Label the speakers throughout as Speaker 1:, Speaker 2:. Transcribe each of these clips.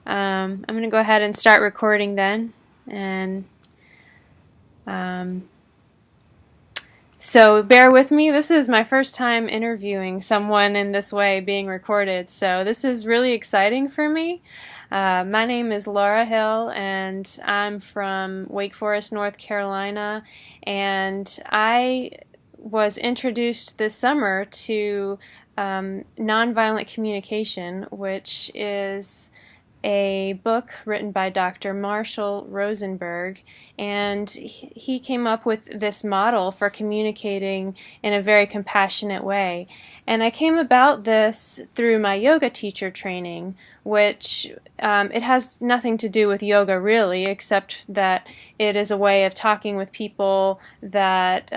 Speaker 1: I'm going to go ahead and start recording then. And um, so bear with me. This is my first time interviewing someone in this way being recorded. So this is really exciting for me. My name is Lara Hill, and I'm from Wake Forest, North Carolina. And I was introduced this summer to nonviolent communication, which is a book written by Dr. Marshall Rosenberg, and he came up with this model for communicating in a very compassionate way. And I came about this through my yoga teacher training, which it has nothing to do with yoga really, except that it is a way of talking with people that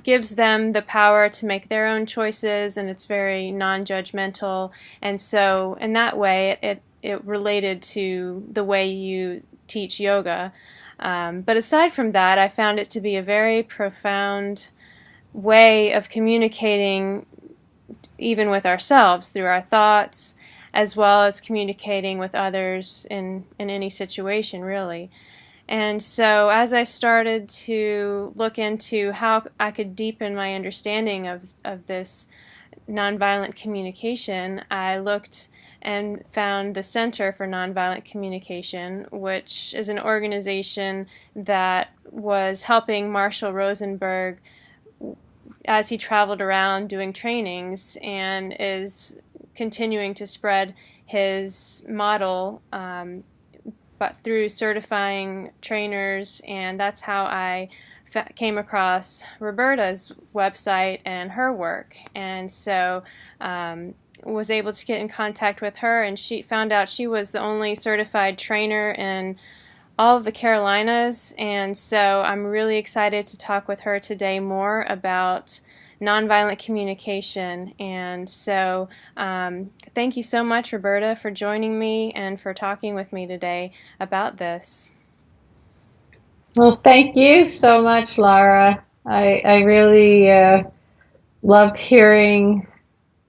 Speaker 1: gives them the power to make their own choices, and it's very non-judgmental. And so in that way it related to the way you teach yoga. But aside from that, I found it to be a very profound way of communicating even with ourselves through our thoughts, as well as communicating with others in any situation really. And so as I started to look into how I could deepen my understanding of this nonviolent communication, I looked and found the Center for Nonviolent Communication, which is an organization that was helping Marshall Rosenberg as he traveled around doing trainings, and is continuing to spread his model but through certifying trainers. And that's how I came across Roberta's website and her work. And so was able to get in contact with her, and she found out she was the only certified trainer in all of the Carolinas. And so I'm really excited to talk with her today more about nonviolent communication. And so thank you so much, Roberta, for joining me and for talking with me today about this.
Speaker 2: Well, thank you so much, Lara. I really love hearing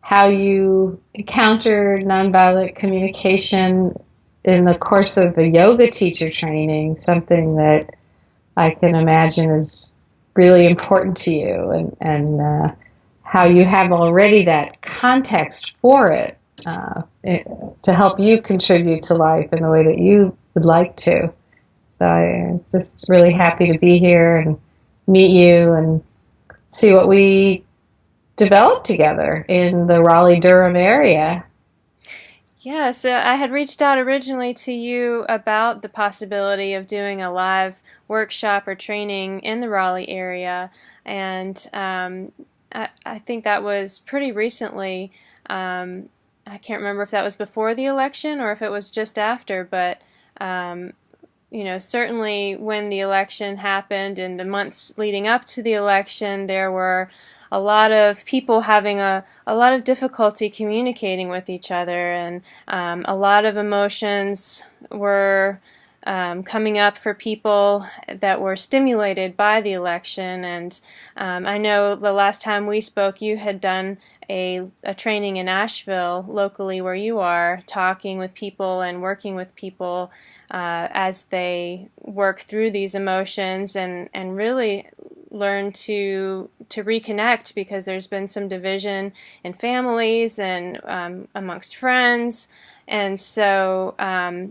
Speaker 2: how you encountered nonviolent communication in the course of a yoga teacher training, something that I can imagine is really important to you, and how you have already that context for it to help you contribute to life in the way that you would like to. So I'm just really happy to be here and meet you and see what we develop together in the Raleigh-Durham area.
Speaker 1: Yeah, so I had reached out originally to you about the possibility of doing a live workshop or training in the Raleigh area, and I think that was pretty recently. I can't remember if that was before the election or if it was just after, but certainly when the election happened and the months leading up to the election, there were a lot of people having a lot of difficulty communicating with each other, and a lot of emotions were coming up for people that were stimulated by the election. And I know the last time we spoke, you had done a training in Asheville, locally where you are, talking with people and working with people as they work through these emotions, and really learn to reconnect, because there's been some division in families and amongst friends. And so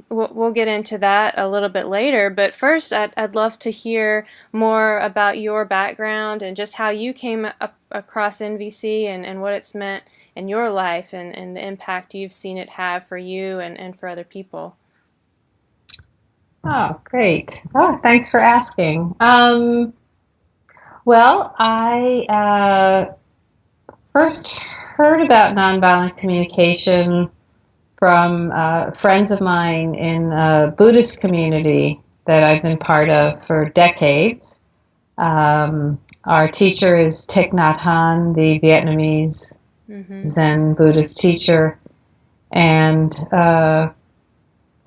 Speaker 1: we'll get into that a little bit later. But first, I'd love to hear more about your background and just how you came up across NVC, and what it's meant in your life, and the impact you've seen it have for you and for other people.
Speaker 2: Oh, great. Oh, thanks for asking. Well, I first heard about nonviolent communication from friends of mine in a Buddhist community that I've been part of for decades. Our teacher is Thich Nhat Hanh, the Vietnamese
Speaker 1: Mm-hmm.
Speaker 2: Zen Buddhist teacher, and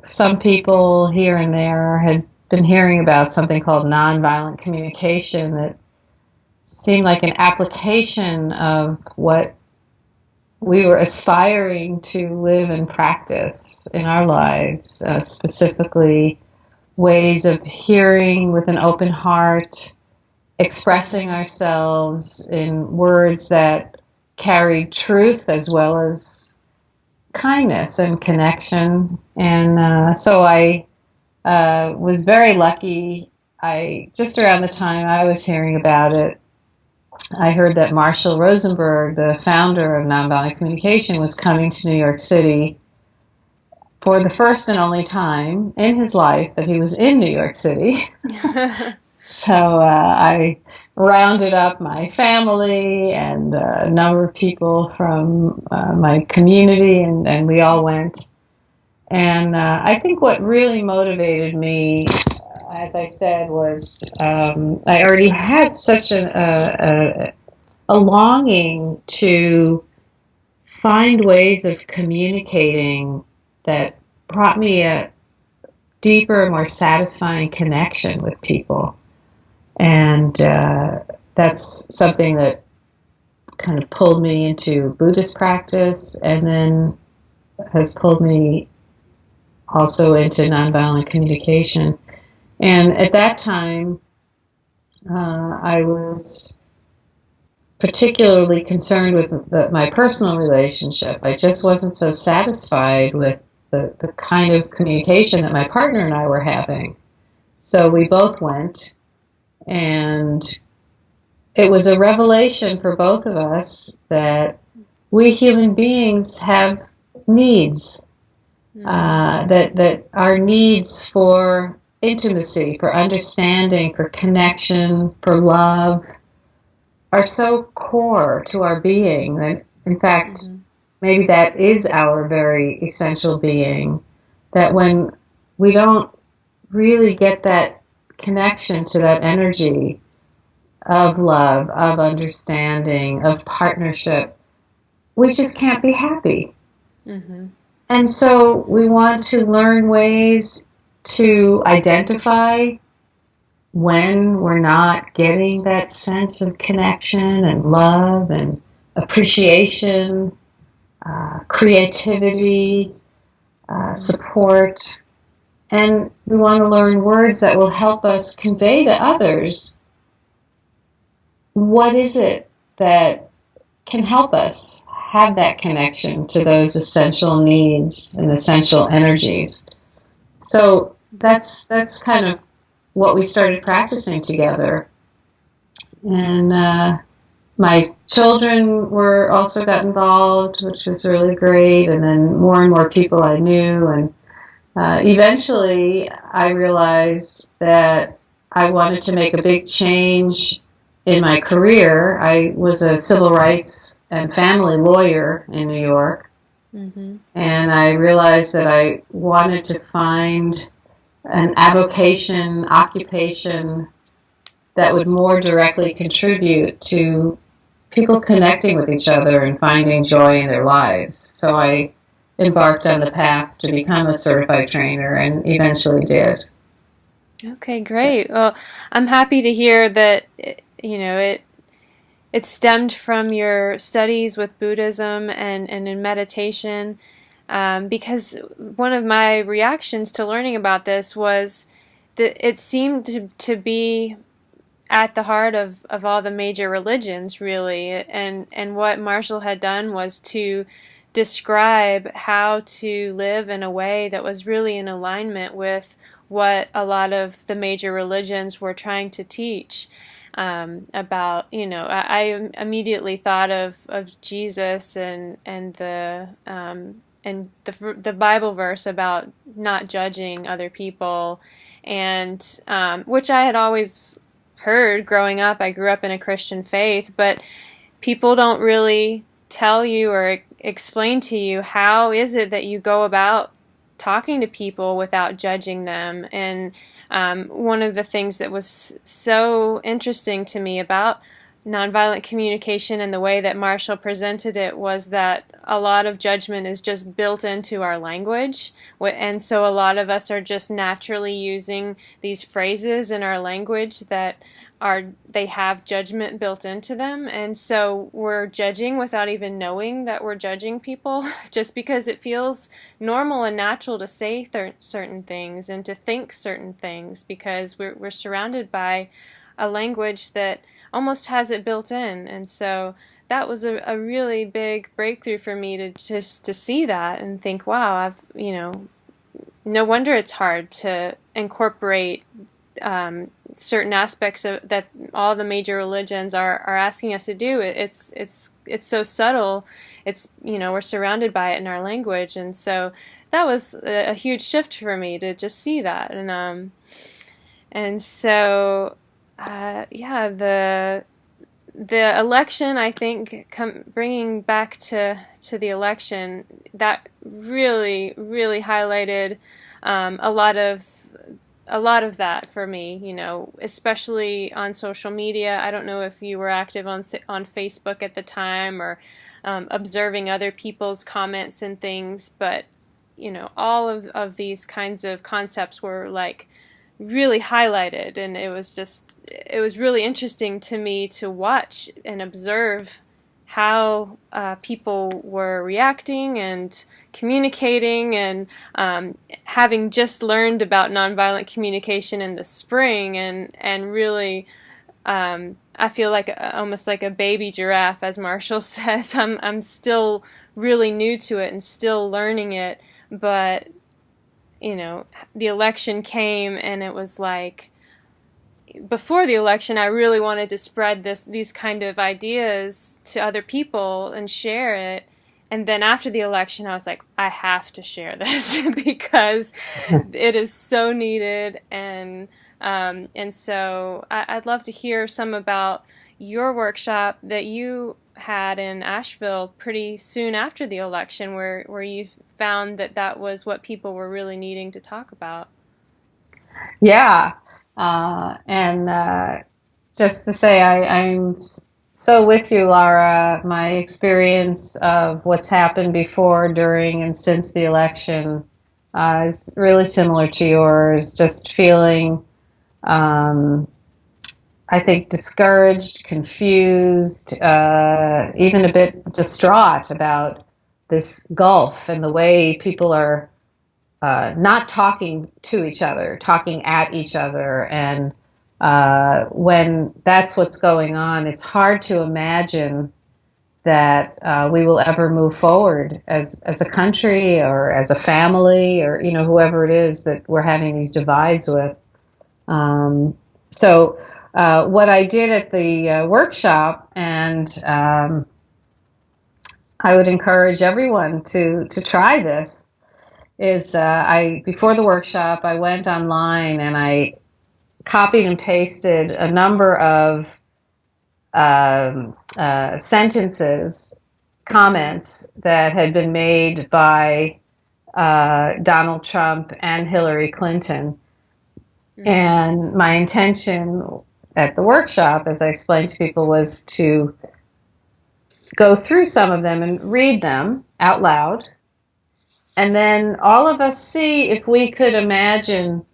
Speaker 2: some people here and there had been hearing about something called nonviolent communication that seemed like an application of what we were aspiring to live and practice in our lives, specifically ways of hearing with an open heart, expressing ourselves in words that carry truth as well as kindness and connection. And so I was very lucky. I just around the time I was hearing about it, I heard that Marshall Rosenberg, the founder of Nonviolent Communication, was coming to New York City for the first and only time in his life that he was in New York City. So I rounded up my family and a number of people from my community, and we all went. And I think what really motivated me, as I said, was I already had such a longing to find ways of communicating that brought me a deeper, more satisfying connection with people. And that's something that kind of pulled me into Buddhist practice, and then has pulled me also into nonviolent communication. And at that time, I was particularly concerned with my personal relationship. I just wasn't so satisfied with the kind of communication that my partner and I were having. So we both went, and it was a revelation for both of us that we human beings have needs, that our needs for intimacy, for understanding, for connection, for love, are so core to our being that, in fact, maybe that is our very essential being, that when we don't really get that connection to that energy of love, of understanding, of partnership, we just can't be happy. Mm-hmm. And so we want to learn ways to identify when we're not getting that sense of connection and love and appreciation, creativity, support. And we want to learn words that will help us convey to others what is it that can help us have that connection to those essential needs and essential energies. So that's kind of what we started practicing together. And my children were also got involved, which was really great. And then more and more people I knew. And eventually I realized that I wanted to make a big change in my career. I was a civil rights and family lawyer in New York. Mm-hmm. And I realized that I wanted to find an avocation, occupation that would more directly contribute to people connecting with each other and finding joy in their lives. So I embarked on the path to become a certified trainer and eventually did.
Speaker 1: Okay, great. Well, I'm happy to hear that, it stemmed from your studies with Buddhism and in meditation. Because one of my reactions to learning about this was that it seemed to be at the heart of all the major religions, really. And what Marshall had done was to describe how to live in a way that was really in alignment with what a lot of the major religions were trying to teach. About, I immediately thought of Jesus and the Bible verse about not judging other people, and which I had always heard growing up. I grew up in a Christian faith, but people don't really tell you or explain to you how is it that you go about talking to people without judging them. And one of the things that was so interesting to me about nonviolent communication and the way that Marshall presented it was that a lot of judgment is just built into our language, and so a lot of us are just naturally using these phrases in our language that they have judgment built into them, and so we're judging without even knowing that we're judging people just because it feels normal and natural to say certain things and to think certain things because we're surrounded by a language that almost has it built in. And so that was a really big breakthrough for me to just to see that and think, wow, no wonder it's hard to incorporate certain aspects of that all the major religions are asking us to do. It's so subtle. It's, we're surrounded by it in our language, and so that was a huge shift for me to just see that. And so yeah, the election, I think, bringing back to the election, that really highlighted a lot of that for me, especially on social media. I don't know if you were active on Facebook at the time, or observing other people's comments and things, but all of these kinds of concepts were like really highlighted, and it was really interesting to me to watch and observe how people were reacting and communicating, and having just learned about nonviolent communication in the spring, and really I feel like almost like a baby giraffe, as Marshall says. I'm still really new to it and still learning it, but the election came, and it was like, before the election, I really wanted to spread these kind of ideas to other people and share it. And then after the election, I was like, I have to share this because it is so needed. And so I'd love to hear some about your workshop that you had in Asheville pretty soon after the election, where you found that was what people were really needing to talk about.
Speaker 2: Yeah. And just to say, I'm so with you, Lara. My experience of what's happened before, during, and since the election is really similar to yours. Just feeling, I think, discouraged, confused, even a bit distraught about this gulf and the way people are not talking to each other, talking at each other. And when that's what's going on, it's hard to imagine that we will ever move forward as a country, or as a family, or whoever it is that we're having these divides with. So what I did at the workshop, and I would encourage everyone to try this, is before the workshop, I went online and I copied and pasted a number of sentences, comments that had been made by Donald Trump and Hillary Clinton. Mm-hmm. And my intention at the workshop, as I explained to people, was to go through some of them and read them out loud. And then all of us see if we could imagine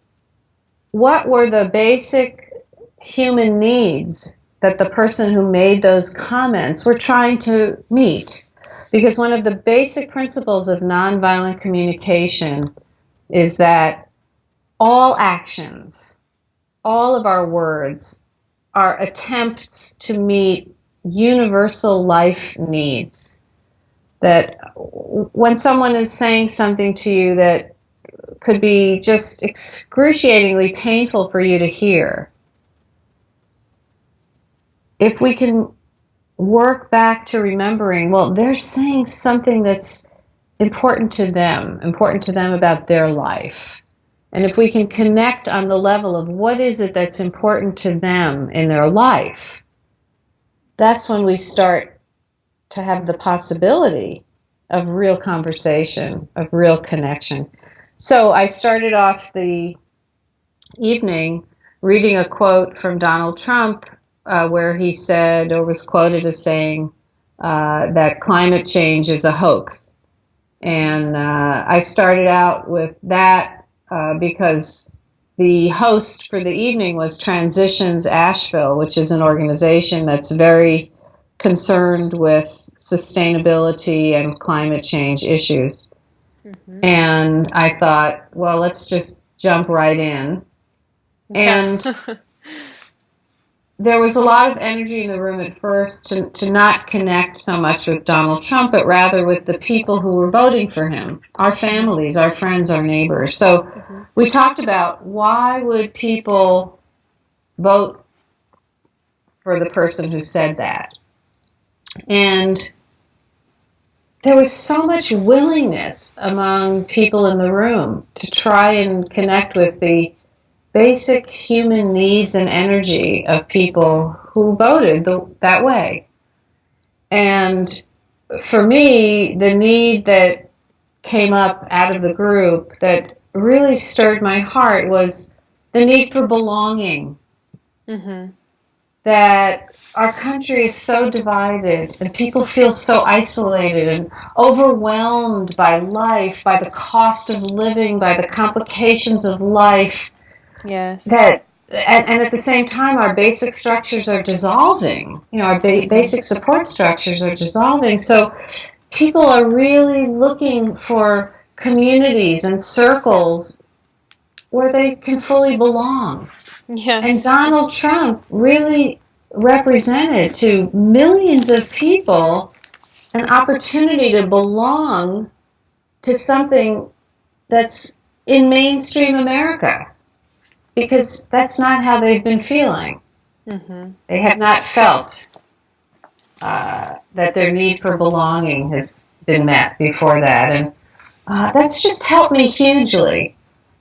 Speaker 2: what were the basic human needs that the person who made those comments were trying to meet. Because one of the basic principles of nonviolent communication is that all actions, all of our words, are attempts to meet universal life needs. That when someone is saying something to you that could be just excruciatingly painful for you to hear, if we can work back to remembering, well, they're saying something that's important to them about their life. And if we can connect on the level of what is it that's important to them in their life, that's when we start to have the possibility of real conversation, of real connection. So I started off the evening reading a quote from Donald Trump, where he said, or was quoted as saying, that climate change is a hoax. And I started out with that because the host for the evening was Transitions Asheville, which is an organization that's very concerned with sustainability and climate change issues.
Speaker 1: Mm-hmm.
Speaker 2: And I thought, well, let's just jump right in.
Speaker 1: Yeah.
Speaker 2: And there was a lot of energy in the room at first to not connect so much with Donald Trump, but rather with the people who were voting for him, our families, our friends, our neighbors. So
Speaker 1: Mm-hmm.
Speaker 2: we talked about why would people vote for the person who said that. And there was so much willingness among people in the room to try and connect with the basic human needs and energy of people who voted that way. And for me, the need that came up out of the group that really stirred my heart was the need for belonging.
Speaker 1: Mm-hmm.
Speaker 2: That our country is so divided and people feel so isolated and overwhelmed by life, by the cost of living, by the complications of life,
Speaker 1: Yes.
Speaker 2: that and at the same time our basic structures are dissolving. Our basic support structures are dissolving. So people are really looking for communities and circles where they can fully belong. And
Speaker 1: Yes.
Speaker 2: Donald Trump really represented to millions of people an opportunity to belong to something that's in mainstream America, because that's not how they've been feeling.
Speaker 1: Mm-hmm.
Speaker 2: They have not felt that their need for belonging has been met before that. And that's just helped me hugely.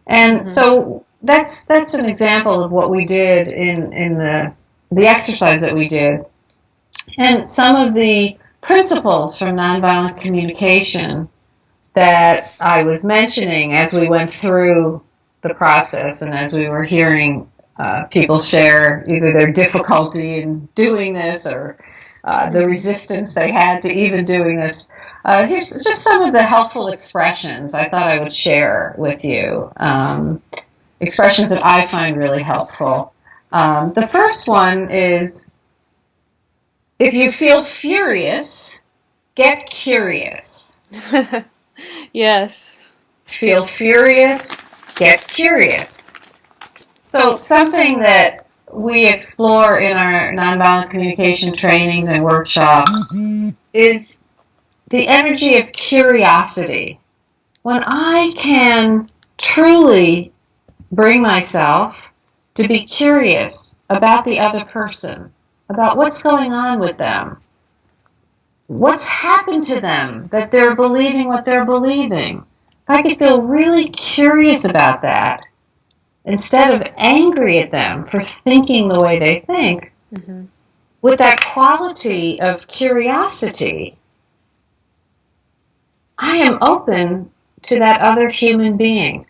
Speaker 2: And
Speaker 1: Mm-hmm.
Speaker 2: so that's an example of what we did in the exercise that we did. And some of the principles from nonviolent communication that I was mentioning as we went through the process and as we were hearing people share either their difficulty in doing this or the resistance they had to even doing this. Here's just some of the helpful expressions I thought I would share with you. Expressions that I find really helpful. The first one is, if you feel furious, get curious.
Speaker 1: Yes.
Speaker 2: Feel furious, get curious. So something that we explore in our nonviolent communication trainings and workshops is the energy of curiosity. When I can truly bring myself to be curious about the other person, about what's going on with them, what's happened to them that they're believing what they're believing. If I could feel really curious about that, instead of angry at them for thinking the way they think,
Speaker 1: Mm-hmm.
Speaker 2: with that quality of curiosity, I am open to that other human being.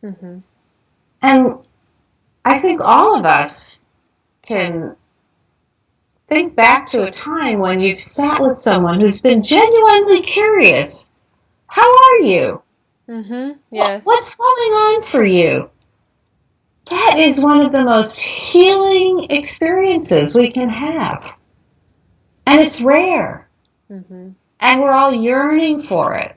Speaker 1: Mm-hmm.
Speaker 2: And I think all of us can think back to a time when you've sat with someone who's been genuinely curious. How are you?
Speaker 1: Mm-hmm. Yes.
Speaker 2: What's going on for you? That is one of the most healing experiences we can have. And it's rare.
Speaker 1: Mm-hmm.
Speaker 2: And we're all yearning for it.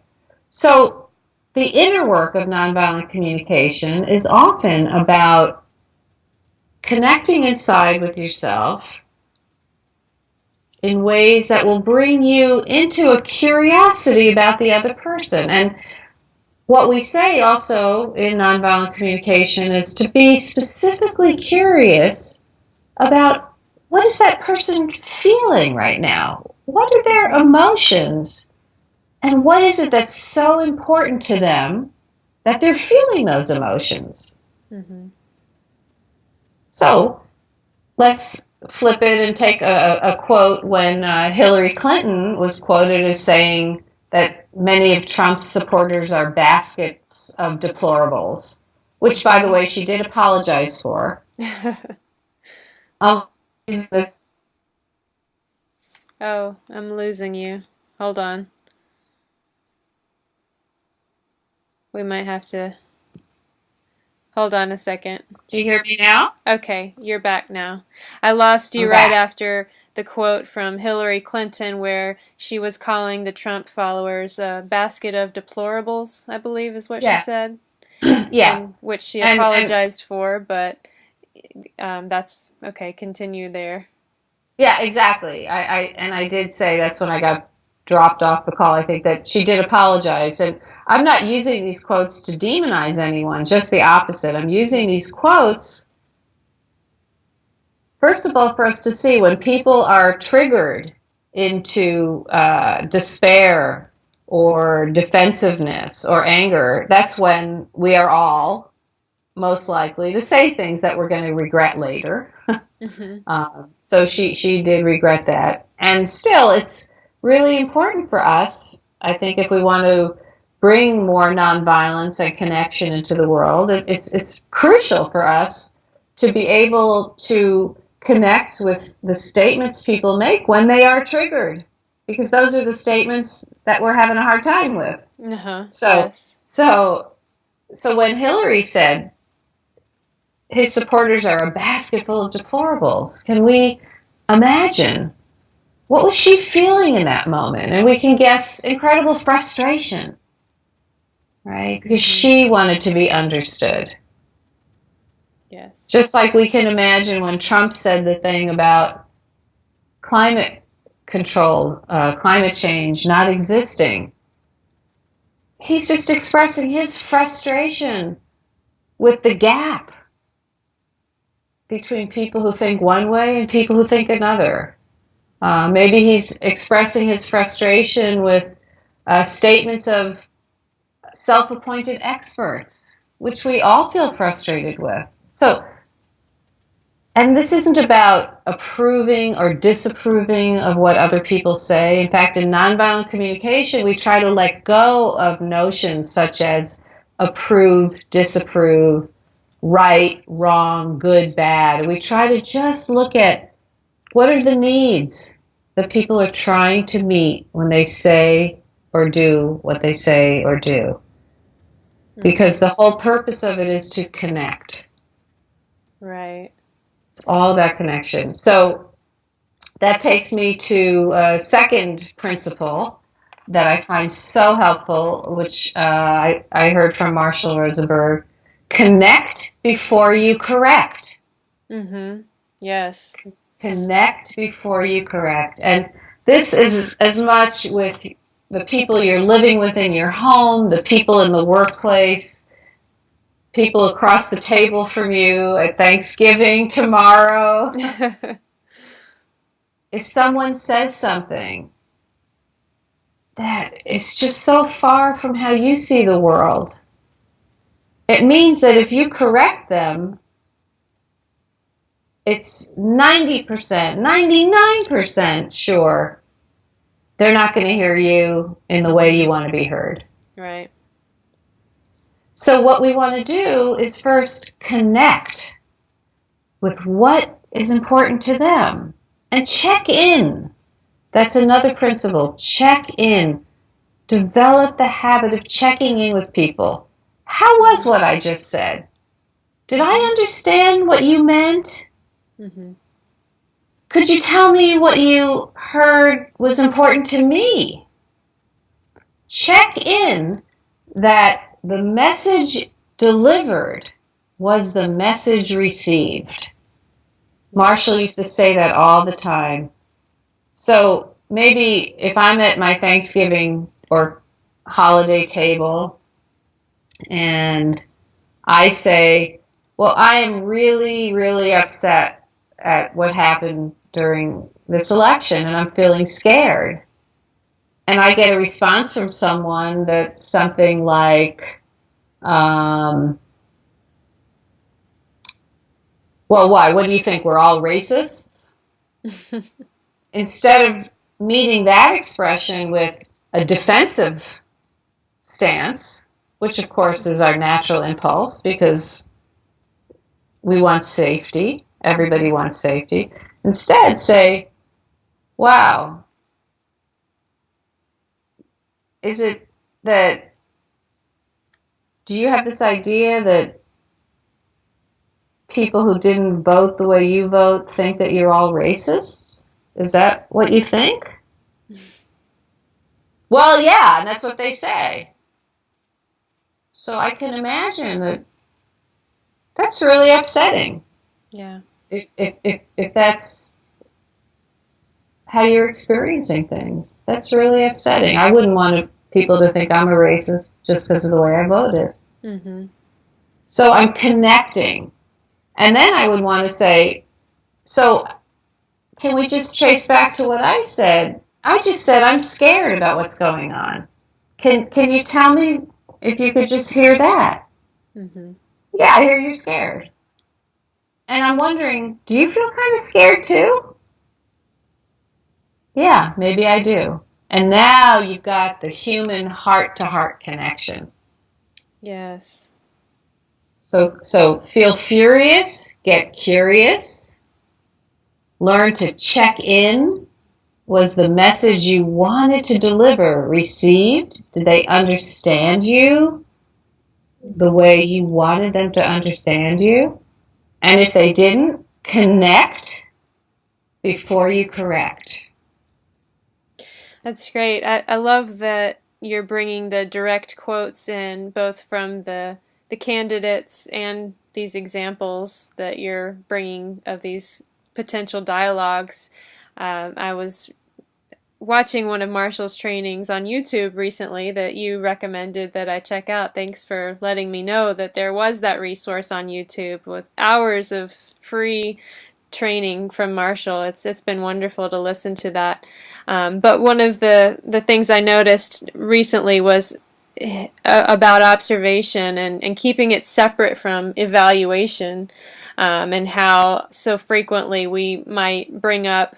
Speaker 2: So the inner work of nonviolent communication is often about connecting inside with yourself in ways that will bring you into a curiosity about the other person. And what we say also in nonviolent communication is to be specifically curious about, what is that person feeling right now? What are their emotions? And what is it that's so important to them that they're feeling those emotions?
Speaker 1: Mm-hmm.
Speaker 2: So let's flip it and take a quote when Hillary Clinton was quoted as saying that many of Trump's supporters are baskets of deplorables, which, by the way, she did apologize for.
Speaker 1: Oh, I'm losing you. Hold on. We might have to Hold on a second.
Speaker 2: Do you hear me now?
Speaker 1: Okay, you're back now. I lost you
Speaker 2: I'm
Speaker 1: right
Speaker 2: back.
Speaker 1: after the quote from Hillary Clinton where she was calling the Trump followers a basket of deplorables, I believe is what she
Speaker 2: Yeah.
Speaker 1: said,
Speaker 2: Yeah.
Speaker 1: and which she
Speaker 2: And
Speaker 1: apologized for, but that's okay, continue there.
Speaker 2: yeah, exactly. I did say that's when I got dropped off the call. I think that she did apologize. And I'm not using these quotes to demonize anyone, just the opposite. I'm using these quotes, first of all, for us to see when people are triggered into despair or defensiveness or anger, that's when we are all most likely to say things that we're going to regret later.
Speaker 1: Mhm.
Speaker 2: So she did regret that. And still, it's really important for us, I think, if we want to bring more nonviolence and connection into the world, it's crucial for us to be able to connect with the statements people make when they are triggered, because those are the statements that we're having a hard time with.
Speaker 1: Uh-huh.
Speaker 2: So,
Speaker 1: Yes.
Speaker 2: so, so when Hillary said his supporters are a basket full of deplorables, can we imagine what was she feeling in that moment? And we can guess incredible frustration, right? Because
Speaker 1: Mhm.
Speaker 2: she wanted to be understood.
Speaker 1: Yes.
Speaker 2: Just like we can imagine when Trump said the thing about climate control, climate change not existing. He's just expressing his frustration with the gap between people who think one way and people who think another. Maybe he's expressing his frustration with statements of self-appointed experts, which we all feel frustrated with. So, and this isn't about approving or disapproving of what other people say. In fact, in nonviolent communication, we try to let go of notions such as approve, disapprove, right, wrong, good, bad. We try to just look at what are the needs that people are trying to meet when they say or do what they say or do. Because
Speaker 1: Mhm.
Speaker 2: the whole purpose of it is to connect.
Speaker 1: Right.
Speaker 2: It's all about connection. So that takes me to a second principle that I find so helpful, which I heard from Marshall Rosenberg. Connect before you correct.
Speaker 1: Mhm. Yes.
Speaker 2: Connect before you correct. And this is as much with the people you're living with in your home, the people in the workplace, people across the table from you at Thanksgiving tomorrow. If someone says something that is just so far from how you see the world, it means that if you correct them, it's 90%, 99% sure they're not going to hear you in the way you want to be heard.
Speaker 1: Right.
Speaker 2: So what we want to do is first connect with what is important to them and check in. That's another principle. Check in. Develop the habit of checking in with people. How was
Speaker 1: Mhm.
Speaker 2: what I just said? Did I
Speaker 1: Mhm.
Speaker 2: understand what you meant?
Speaker 1: Mhm.
Speaker 2: Could you tell me what you heard was important to me? Check in that the message delivered was the message received. Marshall
Speaker 1: Yes.
Speaker 2: used to say that all the time. So maybe if I'm at my Thanksgiving or holiday table and I say, well, I am really, really upset at what happened during this election and I'm feeling scared. And I get a response from someone that's something like, um, well, why? What do you think? We're all racists? Instead of meeting that expression with a defensive stance, which of course is our natural impulse because we want safety, everybody
Speaker 1: Mhm.
Speaker 2: wants safety, instead say, wow, is it that, do you have this idea that people who didn't vote the way you vote think that you're all racists? Is that what you think? Well, yeah, and that's what they say. So I can imagine that that's really upsetting.
Speaker 1: Yeah.
Speaker 2: If that's how you're experiencing things, that's really upsetting. I wouldn't want people to think I'm a racist just because of the way I voted.
Speaker 1: Mm-hmm.
Speaker 2: So I'm connecting. And then I would want to say, so can we just trace back to what I said? I just said I'm scared about what's going on. Can you tell me if you could just hear that?
Speaker 1: Mm-hmm.
Speaker 2: Yeah, I hear you're scared. And I'm wondering, do you feel kind of scared too? Yeah, maybe I do. And now you've got the human heart-to-heart connection.
Speaker 1: Yes.
Speaker 2: So feel furious, get curious, learn to check in. Was the message you wanted to deliver received? Did they understand you the way you wanted them to understand you? And if they didn't, connect before you correct.
Speaker 1: That's great. I love that you're bringing the direct quotes in, both from the candidates and these examples that you're bringing of these potential dialogues. I was watching one of Marshall's trainings on YouTube recently that you recommended that I check out. Thanks for letting me know that there was that resource on YouTube with hours of free training from Marshall. It's been wonderful to listen to that. But one of the things I noticed recently was about observation and keeping it separate from evaluation, and how so frequently we might bring up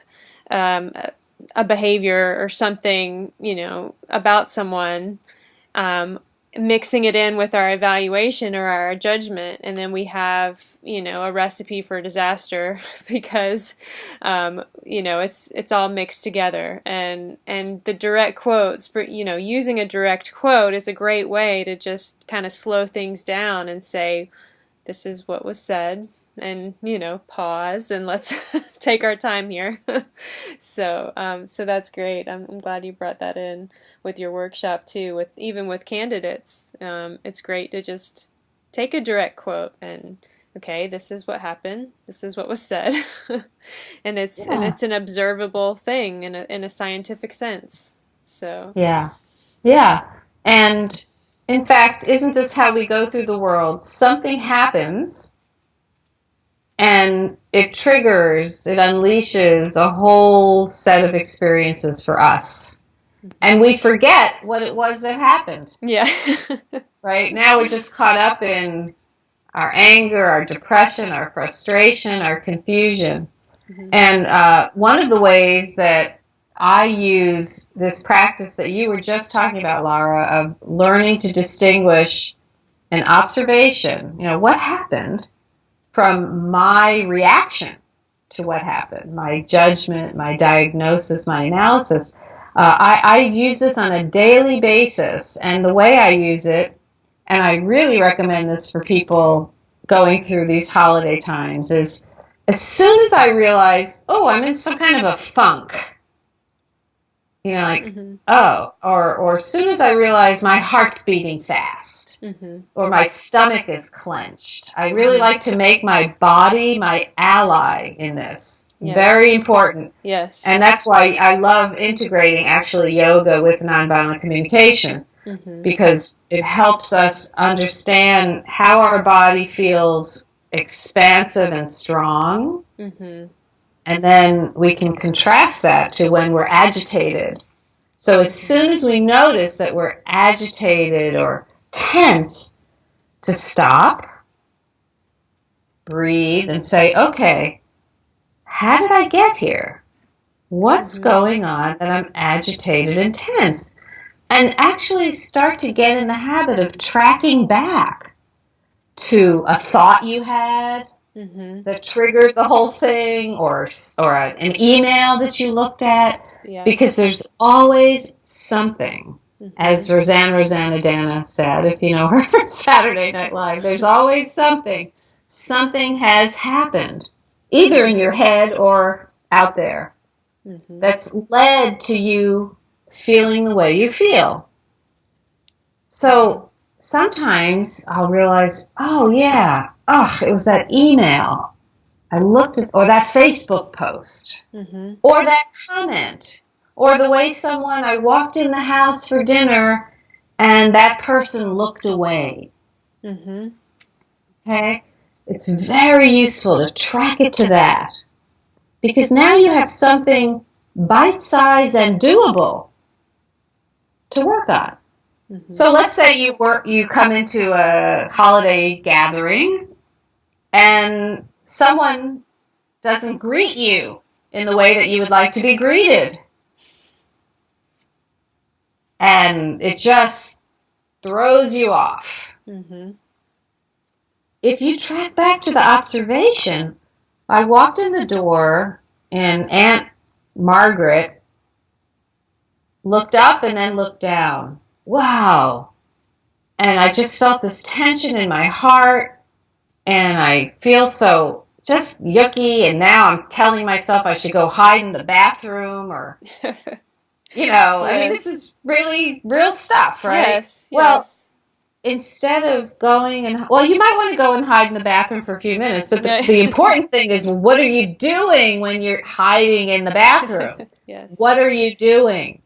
Speaker 1: a behavior or something, about someone, mixing it in with our evaluation or our judgment, and then we have, a recipe for disaster because, it's all mixed together. And the direct quotes, using a direct quote is a great way to just kind of slow things down and say, this is what was said, and pause and let's take our time here. So that's great. I'm glad you brought that in with your workshop too. Even with candidates, it's great to just take a direct quote and, okay, this is what happened. This is what was said, and it's an observable thing in a scientific sense. So
Speaker 2: Yeah, and in fact, isn't this how we go through the world? Something happens. And it unleashes a whole set of experiences for us. And we forget what it was that happened.
Speaker 1: Yeah.
Speaker 2: Right? Now we're just caught up in our anger, our depression, our frustration, our confusion. Mm-hmm. And one of the ways that I use this practice that you were just talking about, Lara, of learning to distinguish an observation, what happened, from my reaction to what happened, my judgment, my diagnosis, my analysis. I use this on a daily basis, and the way I use it, and I really recommend this for people going through these holiday times, is as soon as I realize, I'm in some kind of a funk,
Speaker 1: mm-hmm.
Speaker 2: Or as soon as I realize my heart's beating fast, mm-hmm. or my stomach is clenched. I really like to make my body my ally in this. Yes. Very important.
Speaker 1: Yes.
Speaker 2: And that's why I love integrating actually yoga with nonviolent communication, mm-hmm. because it helps us understand how our body feels expansive and strong. Mm-hmm. And then we can contrast that to when we're agitated. So as soon as we notice that we're agitated or tense, to stop, breathe, and say, okay, how did I get here? What's going on that I'm agitated and tense? And actually start to get in the habit of tracking back to a thought you had, mm-hmm. that triggered the whole thing, or an email that you looked at, because there's always something. Mm-hmm. As Rosanna Dana said, if you know her from Saturday Night Live, there's always something something has happened, either in your head or out there, that's led to you feeling the way you feel. So sometimes I'll realize, oh yeah, oh, it was that email I looked at, or that Facebook post, or that comment, or the way I walked in the house for dinner and that person looked away. Okay? It's very useful to track it to that, because now you have something bite-sized and doable to work on. So let's say you come into a holiday gathering and someone doesn't greet you in the way that you would like to be greeted. And it just throws you off. If you track back to the observation, I walked in the door and Aunt Margaret looked up and then looked down. Wow. And I just felt this tension in my heart, and I feel so just yucky, and now I'm telling myself I should go hide in the bathroom, or, I mean, this is really real stuff, right?
Speaker 1: Yes.
Speaker 2: Well, instead of going you might want to go and hide in the bathroom for a few minutes, but the important thing is, what are you doing when you're hiding in the bathroom?
Speaker 1: Yes.
Speaker 2: What are you doing?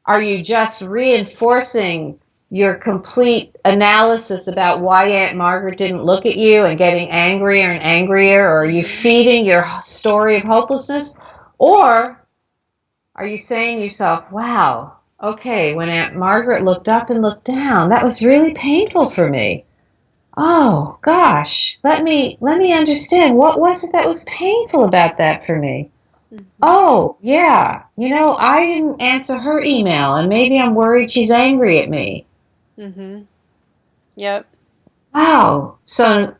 Speaker 2: Are you just reinforcing your complete analysis about why Aunt Margaret didn't look at you and getting angrier and angrier? Or are you feeding your story of hopelessness? Or are you saying to yourself, wow, okay, when Aunt Margaret looked up and looked down, that was really painful for me. Oh, gosh, let me understand. What was it that was painful about that for me? Oh, yeah, I didn't answer her email, and maybe I'm worried she's angry at me.
Speaker 1: Yep.
Speaker 2: Wow. So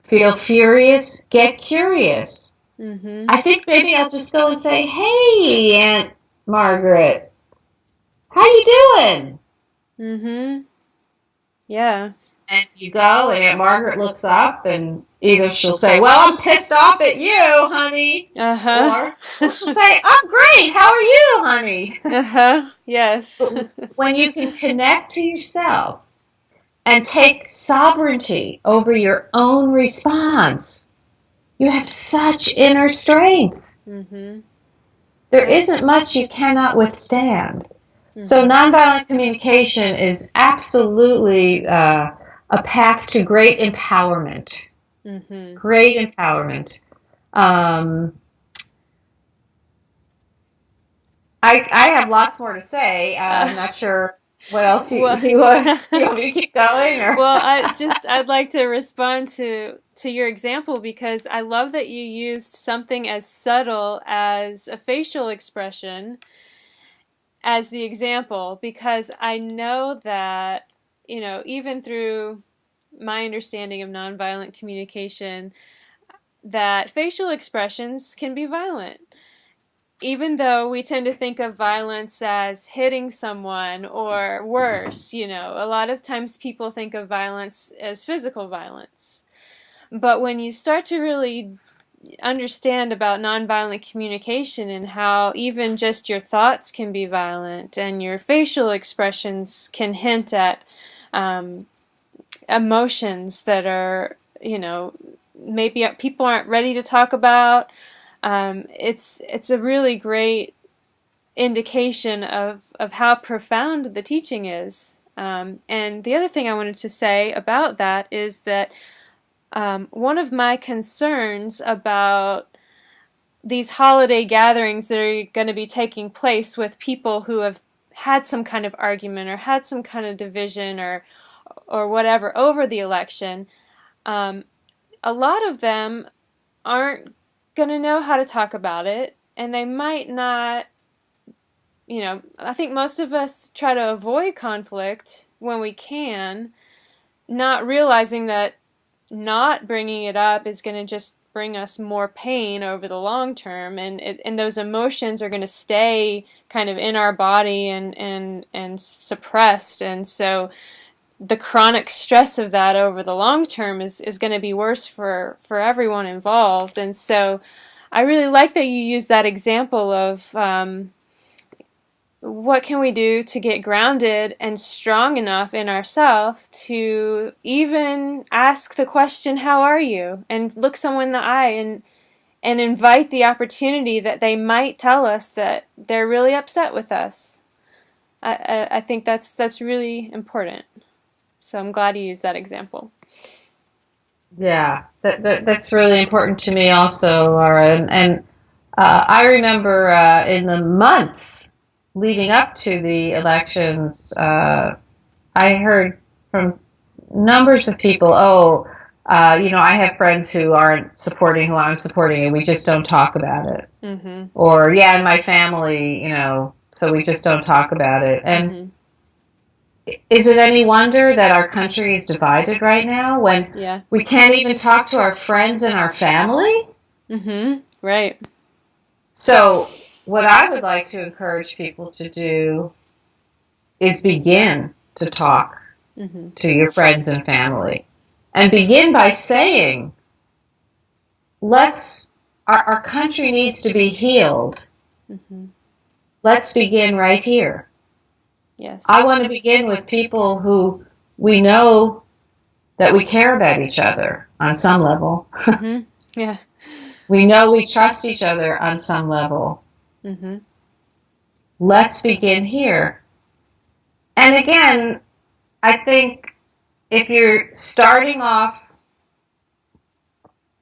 Speaker 2: feel furious, get curious. I think maybe I'll just go and say, hey, Aunt Margaret, how you doing?
Speaker 1: Yeah.
Speaker 2: And you go, and Aunt Margaret looks up, and either she'll say, well, I'm pissed off at you, honey. Or she'll say, I'm great. How are you, honey?
Speaker 1: Yes.
Speaker 2: When you can connect to yourself and take sovereignty over your own response, you have such inner strength. There isn't much you cannot withstand. So nonviolent communication is absolutely a path to great empowerment. Great empowerment. I have lots more to say. I'm not sure what else you want me to keep going? Or?
Speaker 1: Well, I'd like to respond to your example, because I love that you used something as subtle as a facial expression as the example, because I know that, even through my understanding of nonviolent communication, that facial expressions can be violent. Even though we tend to think of violence as hitting someone or worse, a lot of times people think of violence as physical violence. But when you start to really understand about nonviolent communication and how even just your thoughts can be violent, and your facial expressions can hint at emotions that are, maybe people aren't ready to talk about, it's a really great indication of how profound the teaching is. And the other thing I wanted to say about that is that one of my concerns about these holiday gatherings that are going to be taking place with people who have had some kind of argument or had some kind of division or whatever over the election, a lot of them aren't going to know how to talk about it, and they might not. I think most of us try to avoid conflict when we can, not realizing that not bringing it up is going to just bring us more pain over the long term, and those emotions are going to stay kind of in our body and suppressed. And so the chronic stress of that over the long term is going to be worse for everyone involved. And so I really like that you use that example of what can we do to get grounded and strong enough in ourselves to even ask the question, how are you? And look someone in the eye and invite the opportunity that they might tell us that they're really upset with us. I think that's really important. So I'm glad you used that example.
Speaker 2: Yeah, that's really important to me also, Laura. And I remember in the months leading up to the elections, I heard from numbers of people, I have friends who aren't supporting who I'm supporting, and we just don't talk about it.
Speaker 1: Mm-hmm.
Speaker 2: Or, yeah, in my family, so we just don't talk about it. And
Speaker 1: Mm-hmm.
Speaker 2: is it any wonder that our country is divided right now when
Speaker 1: Yeah.
Speaker 2: we can't even talk to our friends and our family?
Speaker 1: Mm-hmm. Right.
Speaker 2: So what I would like to encourage people to do is begin to talk
Speaker 1: Mm-hmm.
Speaker 2: to your friends and family. And begin by saying, our country needs to be healed.
Speaker 1: Mm-hmm.
Speaker 2: Let's begin right here.
Speaker 1: Yes.
Speaker 2: I want to begin with people who we know that we care about each other on some level.
Speaker 1: Mm-hmm. Yeah.
Speaker 2: We know we trust each other on some level.
Speaker 1: Mm-hmm.
Speaker 2: Let's begin here. And again, I think if you're starting off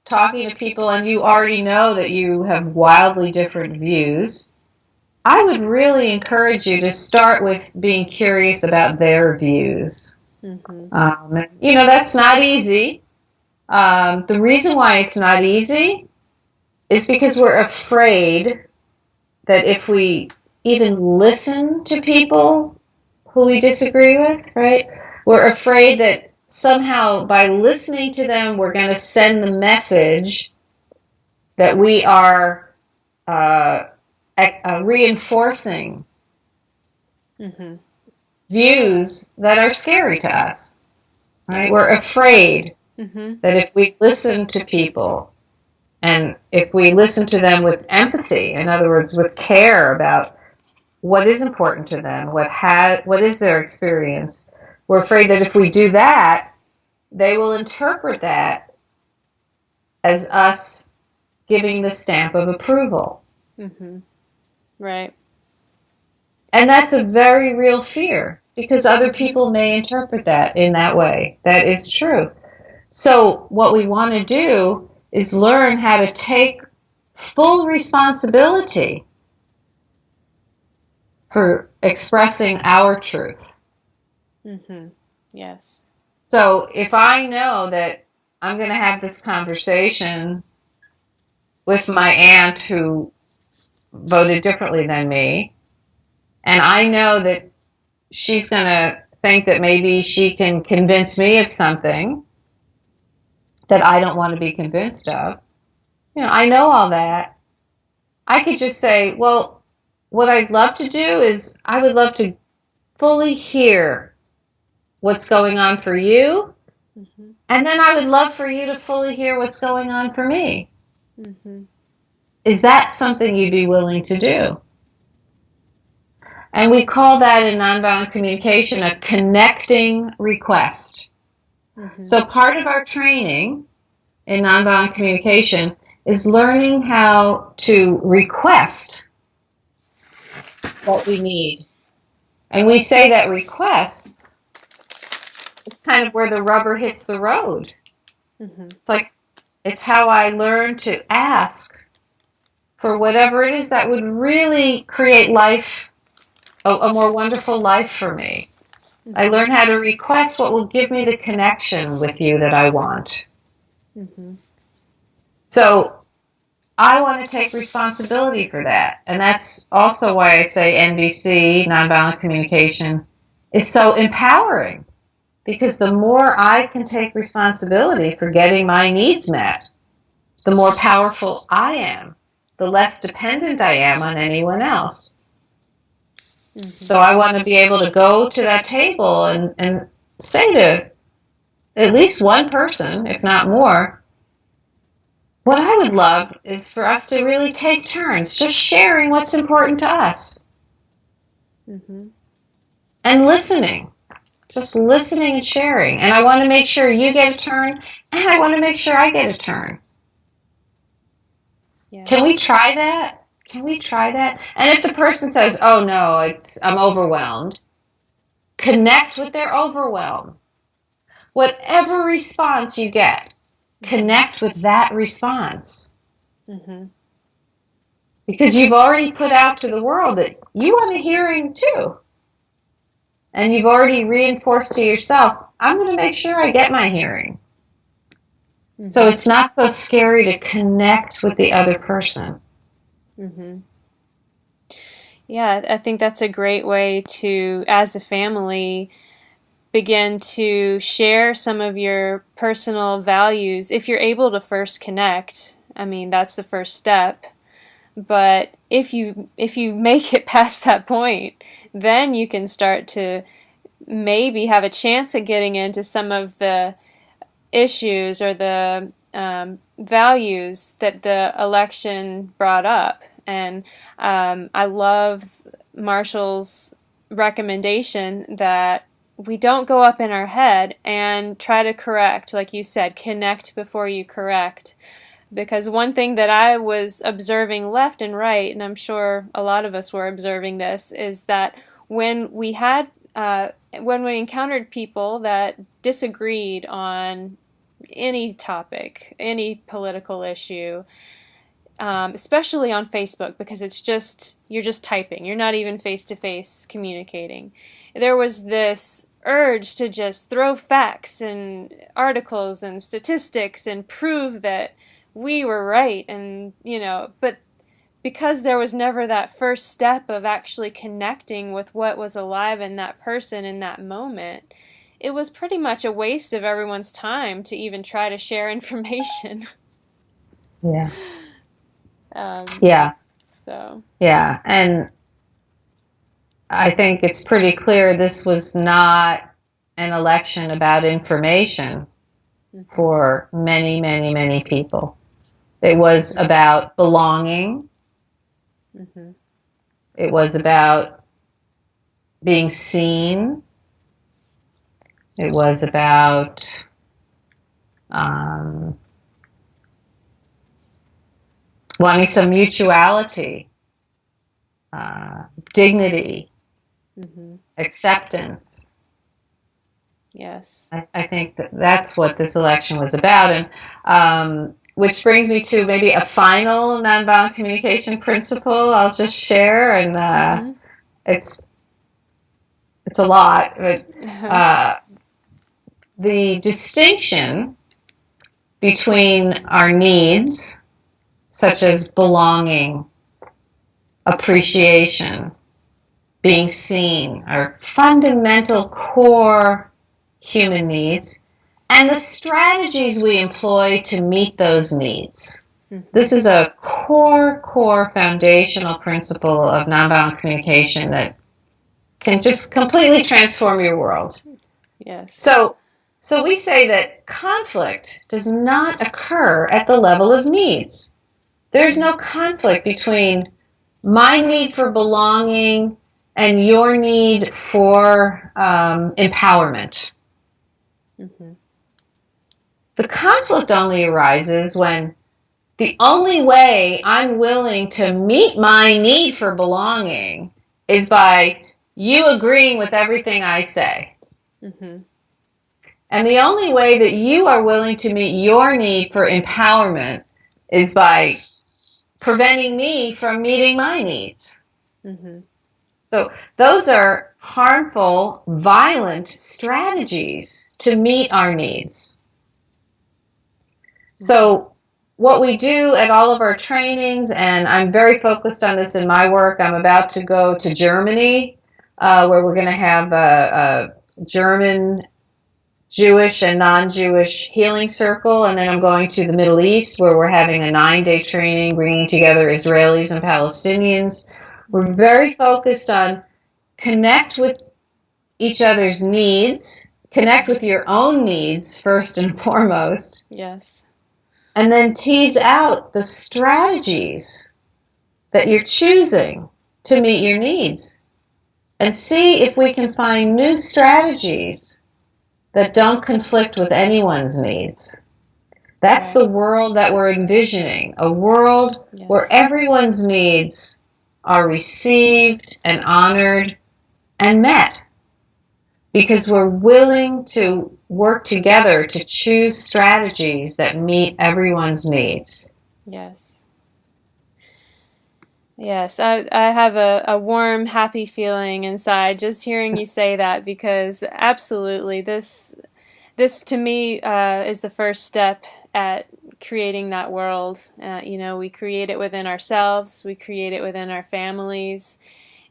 Speaker 2: talking to people and you already know that you have wildly different views, I would really encourage you to start with being curious about their views.
Speaker 1: Mm-hmm.
Speaker 2: That's not easy. The reason why it's not easy is because we're afraid that if we even listen to people who we disagree with, right, we're afraid that somehow by listening to them, we're going to send the message that we are reinforcing
Speaker 1: Mm-hmm.
Speaker 2: views that are scary to us. Right?
Speaker 1: Yes.
Speaker 2: We're afraid
Speaker 1: Mm-hmm.
Speaker 2: that if we listen to people and if we listen to them with empathy, in other words, with care about what is important to them, what is their experience, we're afraid that if we do that, they will interpret that as us giving the stamp of approval.
Speaker 1: Mm-hmm. Right.
Speaker 2: And that's a very real fear because other people may interpret that in that way. That is true. So what we want to do is learn how to take full responsibility for expressing our truth.
Speaker 1: Mm-hmm. Yes.
Speaker 2: So if I know that I'm going to have this conversation with my aunt who voted differently than me, and I know that she's going to think that maybe she can convince me of something that I don't want to be convinced of, I know all that. I could just say, well, what I'd love to do is I would love to fully hear what's going on for you,
Speaker 1: Mm-hmm.
Speaker 2: and then I would love for you to fully hear what's going on for me.
Speaker 1: Mm-hmm.
Speaker 2: Is that something you'd be willing to do? And we call that in nonviolent communication a connecting request.
Speaker 1: Mm-hmm.
Speaker 2: So part of our training in nonviolent communication is learning how to request what we need. And we say that requests, it's kind of where the rubber hits the road.
Speaker 1: Mm-hmm.
Speaker 2: It's how I learn to ask for whatever it is that would really create life, a more wonderful life for me.
Speaker 1: Mm-hmm.
Speaker 2: I learn how to request what will give me the connection with you that I want.
Speaker 1: Mm-hmm.
Speaker 2: So I want to take responsibility for that. And that's also why I say NVC, nonviolent communication, is so empowering. Because the more I can take responsibility for getting my needs met, the more powerful I am, the less dependent I am on anyone else. Mm-hmm. So I want to be able to go to that table and say to at least one person, if not more, what I would love is for us to really take turns just sharing what's important to us.
Speaker 1: Mm-hmm.
Speaker 2: And listening. Just listening and sharing. And I want to make sure you get a turn, and I want to make sure I get a turn.
Speaker 1: Yes.
Speaker 2: Can we try that? Can we try that? And if the person says, oh no, I'm overwhelmed, connect with their overwhelm. Whatever response you get, connect with that response.
Speaker 1: Mm-hmm.
Speaker 2: Because you've already put out to the world that you want a hearing too. And you've already reinforced to yourself, I'm going to make sure I get my hearing. Mm-hmm. So it's not so scary to connect with the other person.
Speaker 1: Mm-hmm. Yeah, I think that's a great way to, as a family, begin to share some of your personal values. If you're able to first connect, I mean, that's the first step. But if you make it past that point, then you can start to maybe have a chance at getting into some of the issues or the values that the election brought up. And I love Marshall's recommendation that we don't go up in our head and try to correct, like you said, connect before you correct. Because one thing that I was observing left and right, and I'm sure a lot of us were observing this, is that when we had when we encountered people that disagreed on any topic, any political issue, especially on Facebook, because you're just typing, you're not even face to face communicating. There was this urge to just throw facts and articles and statistics and prove that we were right, and but because there was never that first step of actually connecting with what was alive in that person in that moment, it was pretty much a waste of everyone's time to even try to share information.
Speaker 2: Yeah.
Speaker 1: Yeah.
Speaker 2: Yeah, and I think it's pretty clear this was not an election about information for many, many, many people. It was about belonging. Mm-hmm. It was about being seen. It was about wanting some mutuality, dignity, acceptance.
Speaker 1: Yes.
Speaker 2: I think that's what this election was about. And which brings me to maybe a final nonviolent communication principle I'll just share. And it's a lot, but the distinction between our needs, such as belonging, appreciation, being seen, our fundamental core human needs, and the strategies we employ to meet those needs. Mm-hmm. This is a core foundational principle of nonviolent communication that can just completely transform your world.
Speaker 1: Yes.
Speaker 2: So we say that conflict does not occur at the level of needs. There's no conflict between my need for belonging and your need for empowerment. Mm-hmm. The conflict only arises when the only way I'm willing to meet my need for belonging is by you agreeing with everything I say. Mm-hmm. And the only way that you are willing to meet your need for empowerment is by preventing me from meeting my needs. Mm-hmm. So those are harmful, violent strategies to meet our needs. So what we do at all of our trainings, and I'm very focused on this in my work, I'm about to go to Germany, where we're going to have a German Jewish and non-Jewish healing circle, and then I'm going to the Middle East, where we're having a 9-day training bringing together Israelis and Palestinians. We're very focused on connect with each other's needs, connect with your own needs first and foremost,
Speaker 1: Yes.
Speaker 2: and then tease out the strategies that you're choosing to meet your needs. And see if we can find new strategies that don't conflict with anyone's needs. That's
Speaker 1: Right.
Speaker 2: the world that we're envisioning, a world where
Speaker 1: Yes.
Speaker 2: everyone's needs are received and honored and met, because we're willing to work together to choose strategies that meet everyone's needs.
Speaker 1: Yes. Yes, I have a warm, happy feeling inside just hearing you say that, because absolutely this to me is the first step at creating that world. We create it within ourselves, we create it within our families,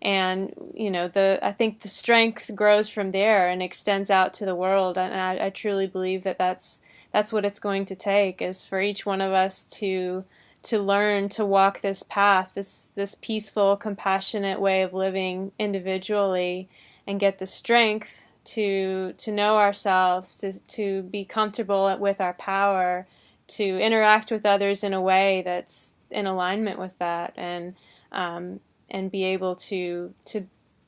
Speaker 1: and I think the strength grows from there and extends out to the world. And I truly believe that that's what it's going to take, is for each one of us to learn to walk this path, this peaceful, compassionate way of living individually, and get the strength to know ourselves, to be comfortable with our power, to interact with others in a way that's in alignment with that, and be able to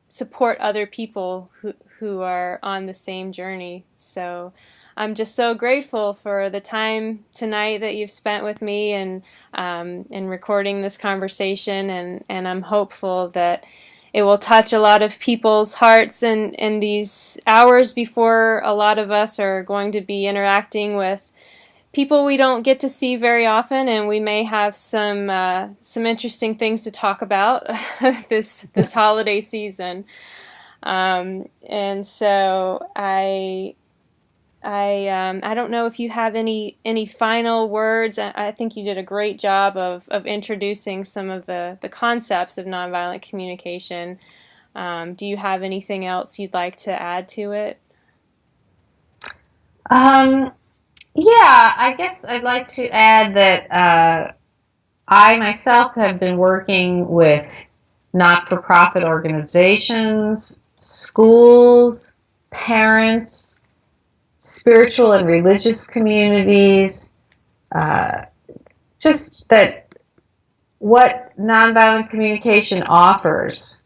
Speaker 1: support other people who are on the same journey. So I'm just so grateful for the time tonight that you've spent with me, and recording this conversation, and I'm hopeful that it will touch a lot of people's hearts in these hours before a lot of us are going to be interacting with people we don't get to see very often, and we may have some interesting things to talk about this holiday season. And so I don't know if you have any final words. I think you did a great job of introducing some of the concepts of nonviolent communication. Do you have anything else you'd like to add to it?
Speaker 2: Yeah, I guess I'd like to add that I myself have been working with not-for-profit organizations, schools, parents, spiritual and religious communities, uh, just that what nonviolent communication offers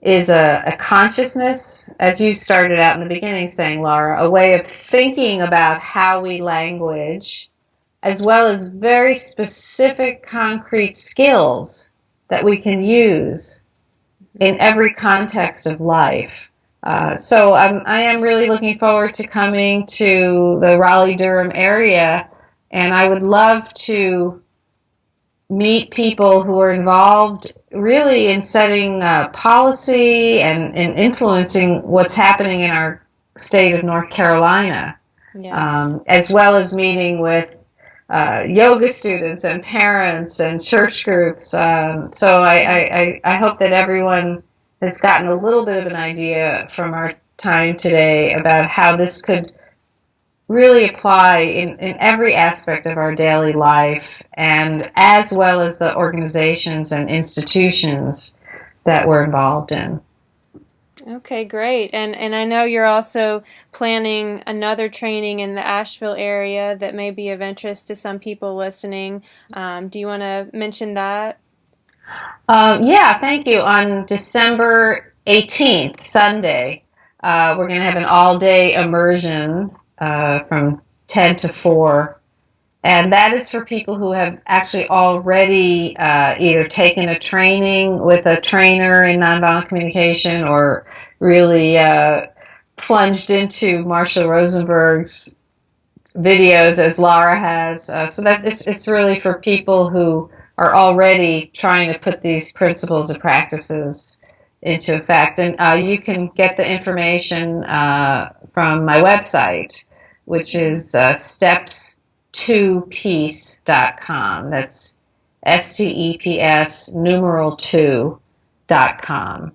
Speaker 2: is a consciousness, as you started out in the beginning saying, Lara, a way of thinking about how we language, as well as very specific concrete skills that we can use in every context of life. So I am really looking forward to coming to the Raleigh-Durham area, and I would love to meet people who are involved really in setting policy and influencing what's happening in our state of North Carolina,
Speaker 1: Yes.
Speaker 2: as well as meeting with yoga students and parents and church groups. So I hope that everyone has gotten a little bit of an idea from our time today about how this could really apply in every aspect of our daily life, and as well as the organizations and institutions that we're involved in.
Speaker 1: Okay, great. And I know you're also planning another training in the Asheville area that may be of interest to some people listening. Do you want to mention that?
Speaker 2: Yeah, thank you. On December 18th, Sunday, we're going to have an all-day immersion from 10 to 4. And that is for people who have actually already either taken a training with a trainer in nonviolent communication, or really plunged into Marshall Rosenberg's videos, as Lara has. So that it's really for people who are already trying to put these principles and practices into effect. And you can get the information from my website, which is steps2peace.com. That's STEPS numeral 2.com.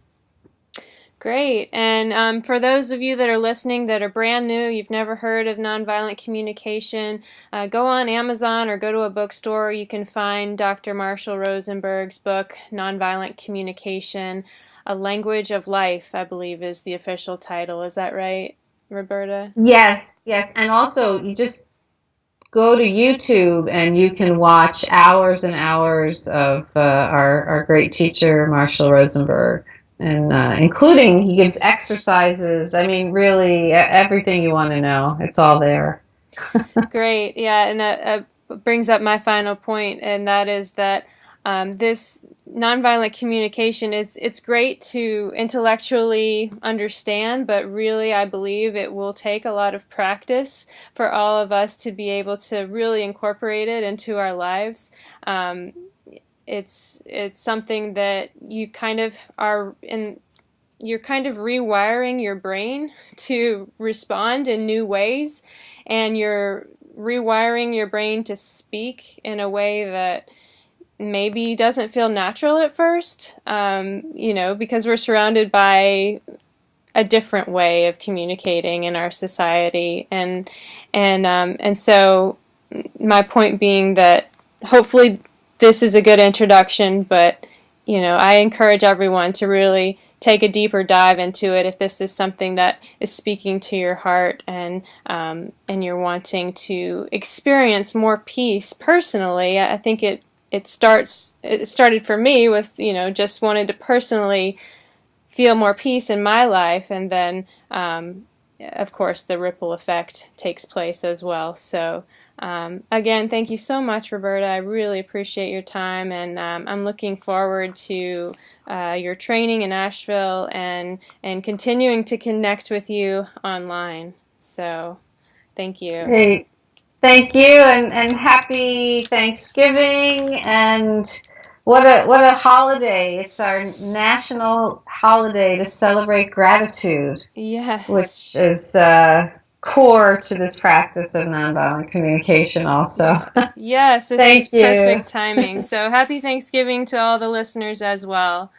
Speaker 1: Great. And for those of you that are listening that are brand new, you've never heard of nonviolent communication, go on Amazon or go to a bookstore. You can find Dr. Marshall Rosenberg's book, Nonviolent Communication, A Language of Life, I believe is the official title. Is that right? Roberta?
Speaker 2: Yes, yes. And also, you just go to YouTube and you can watch hours and hours of our great teacher, Marshall Rosenberg. And including, he gives exercises. I mean, really, everything you want to know, it's all there.
Speaker 1: Great. Yeah, and that brings up my final point, and that is that this nonviolent communication is it's great to intellectually understand, but really I believe it will take a lot of practice for all of us to be able to really incorporate it into our lives. Um, it's something that you kind of are in you're kind of rewiring your brain to respond in new ways, and you're rewiring your brain to speak in a way that maybe doesn't feel natural at first, because we're surrounded by a different way of communicating in our society, and so my point being that hopefully this is a good introduction, but I encourage everyone to really take a deeper dive into it if this is something that is speaking to your heart, and you're wanting to experience more peace personally. I think it started for me with just wanted to personally feel more peace in my life, and then of course the ripple effect takes place as well. So again, thank you so much, Roberta. I really appreciate your time, and I'm looking forward to your training in Asheville, and continuing to connect with you online. So thank you.
Speaker 2: Great. Thank you, and happy Thanksgiving, and what a holiday. It's our national holiday to celebrate gratitude,
Speaker 1: Yes.
Speaker 2: which is core to this practice of nonviolent communication also.
Speaker 1: Yes, this is
Speaker 2: Thank you.
Speaker 1: perfect timing. So happy Thanksgiving to all the listeners as well.